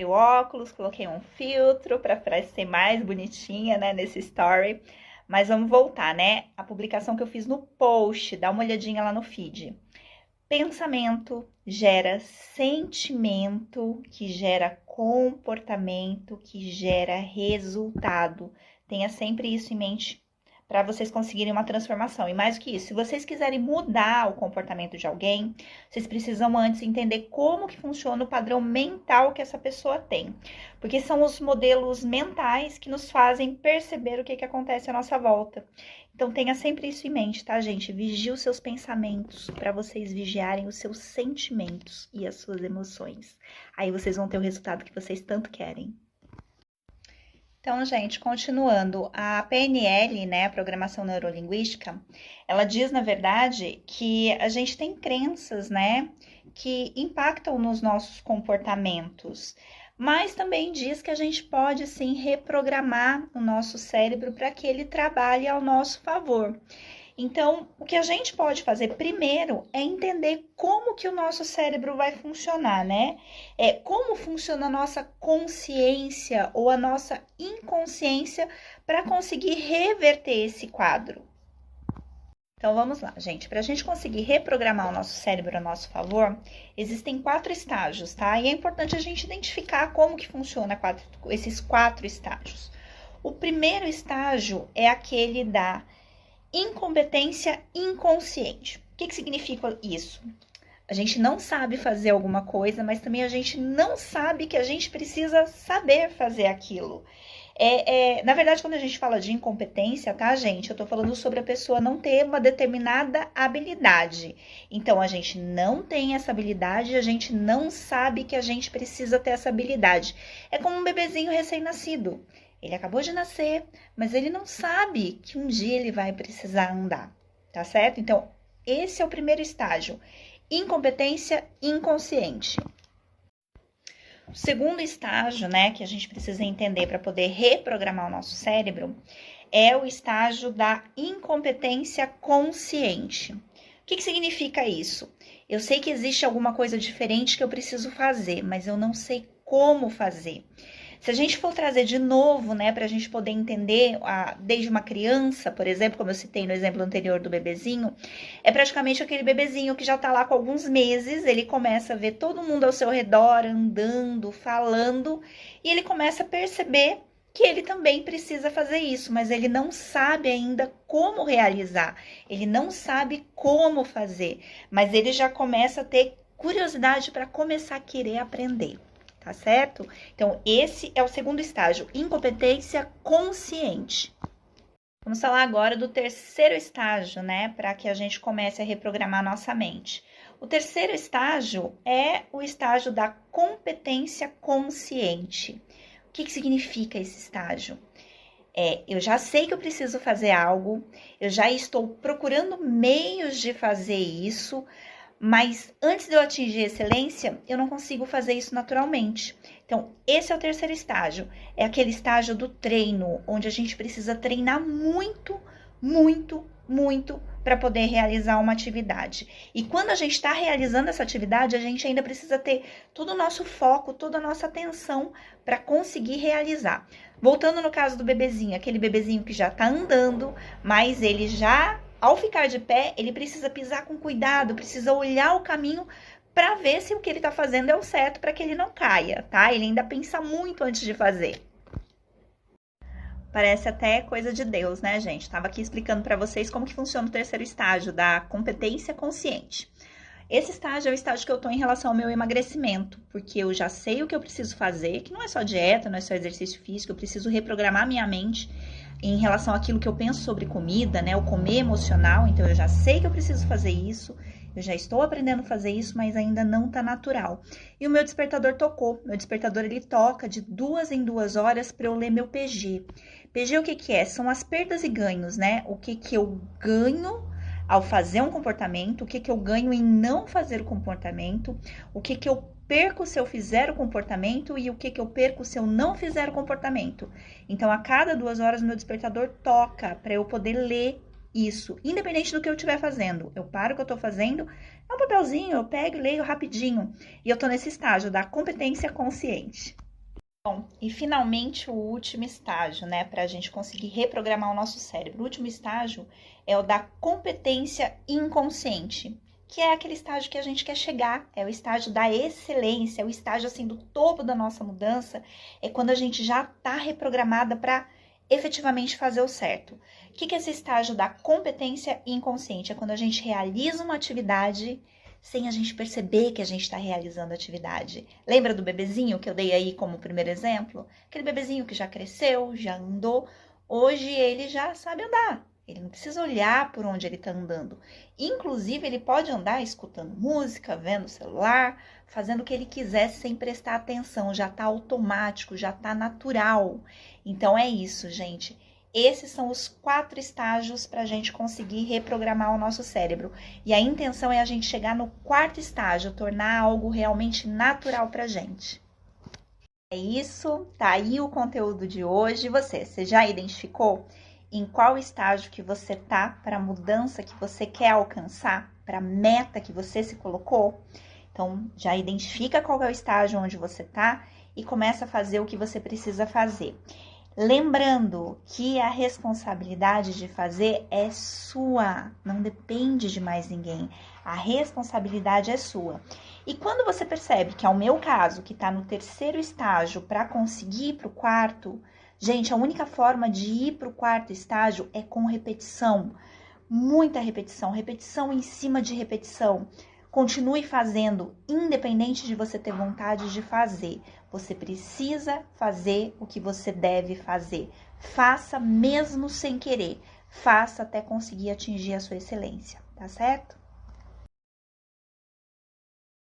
O óculos, coloquei um filtro para parecer mais bonitinha, né, nesse story. Mas vamos voltar, né? A publicação que eu fiz no post, dá uma olhadinha lá no feed. Pensamento gera sentimento, que gera comportamento, que gera resultado. Tenha sempre isso em mente para vocês conseguirem uma transformação. E mais do que isso, se vocês quiserem mudar o comportamento de alguém, vocês precisam antes entender como que funciona o padrão mental que essa pessoa tem. Porque são os modelos mentais que nos fazem perceber o que acontece à nossa volta. Então tenha sempre isso em mente, tá, gente? Vigie os seus pensamentos para vocês vigiarem os seus sentimentos e as suas emoções. Aí vocês vão ter o resultado que vocês tanto querem. Então, gente, continuando, a PNL, né, a Programação Neurolinguística, ela diz, na verdade, que a gente tem crenças, né, que impactam nos nossos comportamentos, mas também diz que a gente pode, sim, reprogramar o nosso cérebro para que ele trabalhe ao nosso favor. Então, o que a gente pode fazer primeiro é entender como que o nosso cérebro vai funcionar, né? Como funciona a nossa consciência ou a nossa inconsciência para conseguir reverter esse quadro. Então, vamos lá, gente. Para a gente conseguir reprogramar o nosso cérebro a nosso favor, existem 4 estágios, tá? E é importante a gente identificar como que funciona esses 4 estágios. O primeiro estágio é aquele da incompetência inconsciente. O que significa isso? A gente não sabe fazer alguma coisa, mas também a gente não sabe que a gente precisa saber fazer aquilo. Na verdade, quando a gente fala de incompetência, tá, gente? Eu tô falando sobre a pessoa não ter uma determinada habilidade. Então, a gente não tem essa habilidade e a gente não sabe que a gente precisa ter essa habilidade. É como um bebezinho recém-nascido. Ele acabou de nascer, mas ele não sabe que um dia ele vai precisar andar, tá certo? Então, esse é o primeiro estágio, incompetência inconsciente. O segundo estágio, né, que a gente precisa entender para poder reprogramar o nosso cérebro, é o estágio da incompetência consciente. O que significa isso? Eu sei que existe alguma coisa diferente que eu preciso fazer, mas eu não sei como fazer. Se a gente for trazer de novo, né, para a gente poder entender, desde uma criança, por exemplo, como eu citei no exemplo anterior do bebezinho, é praticamente aquele bebezinho que já está lá com alguns meses, ele começa a ver todo mundo ao seu redor, andando, falando, e ele começa a perceber que ele também precisa fazer isso, mas ele não sabe ainda como realizar, ele não sabe como fazer, mas ele já começa a ter curiosidade para começar a querer aprender. Tá certo? Então, esse é o segundo estágio, incompetência consciente. Vamos falar agora do terceiro estágio, né? Para que a gente comece a reprogramar nossa mente. O terceiro estágio é o estágio da competência consciente. O que significa esse estágio? Eu já sei que eu preciso fazer algo, eu já estou procurando meios de fazer isso, mas antes de eu atingir a excelência, eu não consigo fazer isso naturalmente. Então, esse é o terceiro estágio. É aquele estágio do treino, onde a gente precisa treinar muito, muito, muito para poder realizar uma atividade. E quando a gente está realizando essa atividade, a gente ainda precisa ter todo o nosso foco, toda a nossa atenção para conseguir realizar. Voltando no caso do bebezinho, aquele bebezinho que já está andando, mas ele já, ao ficar de pé, ele precisa pisar com cuidado, precisa olhar o caminho para ver se o que ele está fazendo é o certo para que ele não caia, tá? Ele ainda pensa muito antes de fazer. Parece até coisa de Deus, né, gente? Estava aqui explicando para vocês como que funciona o terceiro estágio da competência consciente. Esse estágio é o estágio que eu estou em relação ao meu emagrecimento, porque eu já sei o que eu preciso fazer, que não é só dieta, não é só exercício físico, eu preciso reprogramar minha mente em relação àquilo que eu penso sobre comida, né, o comer emocional, então eu já sei que eu preciso fazer isso, eu já estou aprendendo a fazer isso, mas ainda não tá natural. E o meu despertador tocou, meu despertador ele toca de 2 em 2 horas para eu ler meu PG. PG o que é? São as perdas e ganhos, né, o que eu ganho ao fazer um comportamento, o que eu ganho em não fazer o comportamento, o que eu perco se eu fizer o comportamento e o que eu perco se eu não fizer o comportamento. Então, a cada 2 horas, meu despertador toca para eu poder ler isso, independente do que eu estiver fazendo. Eu paro o que eu estou fazendo, é um papelzinho, eu pego e leio rapidinho. E eu estou nesse estágio da competência consciente. Bom, e finalmente o último estágio, né, para a gente conseguir reprogramar o nosso cérebro. O último estágio é o da competência inconsciente, que é aquele estágio que a gente quer chegar, é o estágio da excelência, é o estágio assim do topo da nossa mudança, é quando a gente já está reprogramada para efetivamente fazer o certo. O que é esse estágio da competência inconsciente? É quando a gente realiza uma atividade sem a gente perceber que a gente está realizando a atividade. Lembra do bebezinho que eu dei aí como primeiro exemplo? Aquele bebezinho que já cresceu, já andou, hoje ele já sabe andar. Ele não precisa olhar por onde ele está andando. Inclusive, ele pode andar escutando música, vendo o celular, fazendo o que ele quiser sem prestar atenção. Já está automático, já está natural. Então, é isso, gente. Esses são os 4 estágios para a gente conseguir reprogramar o nosso cérebro. E a intenção é a gente chegar no 4º estágio, tornar algo realmente natural para a gente. É isso, tá aí o conteúdo de hoje. Você já identificou em qual estágio que você tá para a mudança que você quer alcançar, para a meta que você se colocou? Então, já identifica qual é o estágio onde você tá e começa a fazer o que você precisa fazer. Lembrando que a responsabilidade de fazer é sua, não depende de mais ninguém. A responsabilidade é sua. E quando você percebe que é o meu caso, que está no 3º estágio para conseguir ir para o 4º, gente, a única forma de ir para o 4º estágio é com repetição. Muita repetição, repetição em cima de repetição. Continue fazendo, independente de você ter vontade de fazer. Você precisa fazer o que você deve fazer. Faça mesmo sem querer. Faça até conseguir atingir a sua excelência, tá certo?